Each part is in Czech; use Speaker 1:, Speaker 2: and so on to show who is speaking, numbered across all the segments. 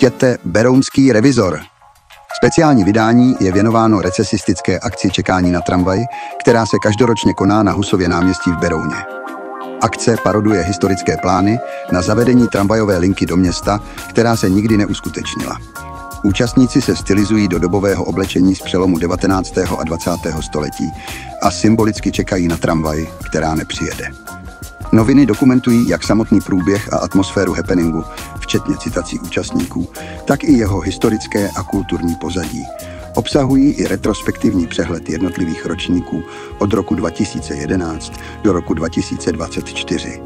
Speaker 1: Čtěte Berounský revizor. Speciální vydání je věnováno recesistické akci čekání na tramvaj, která se každoročně koná na Husově náměstí v Berouně. Akce paroduje historické plány na zavedení tramvajové linky do města, která se nikdy neuskutečnila. Účastníci se stylizují do dobového oblečení z přelomu 19. a 20. století a symbolicky čekají na tramvaj, která nepřijede. Noviny dokumentují jak samotný průběh a atmosféru happeningu, včetně citací účastníků, tak i jeho historické a kulturní pozadí. Obsahují i retrospektivní přehled jednotlivých ročníků od roku 2011 do roku 2024.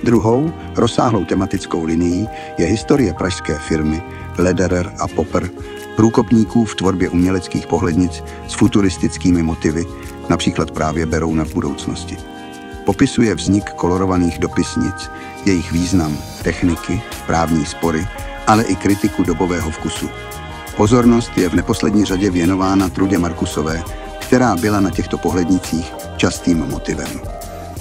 Speaker 1: Druhou rozsáhlou tematickou linií je historie pražské firmy Lederer a Popper, průkopníků v tvorbě uměleckých pohlednic s futuristickými motivy, například právě Berouna v budoucnosti. Popisuje vznik kolorovaných dopisnic, jejich význam, techniky, právní spory, ale i kritiku dobového vkusu. Pozornost je v neposlední řadě věnována Trudě Markusové, která byla na těchto pohlednicích častým motivem.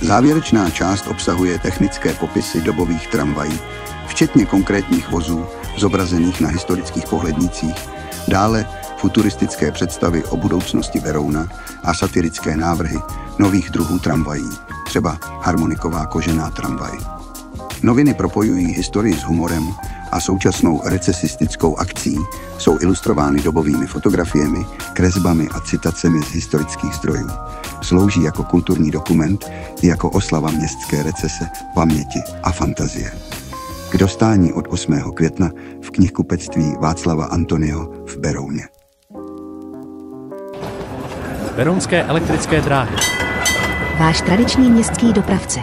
Speaker 1: Závěrečná část obsahuje technické popisy dobových tramvají, včetně konkrétních vozů, zobrazených na historických pohlednicích, dále futuristické představy o budoucnosti Berouna a satirické návrhy nových druhů tramvají, třeba harmoniková kožená tramvaj. Noviny propojují historii s humorem a současnou recesistickou akcí, jsou ilustrovány dobovými fotografiemi, kresbami a citacemi z historických zdrojů. Slouží jako kulturní dokument i jako oslava městské recese, paměti a fantazie. K dostání od 8. května v knihkupectví Václava Antonyho v Berouně.
Speaker 2: Berounské elektrické dráhy.
Speaker 3: Váš tradiční městský dopravce.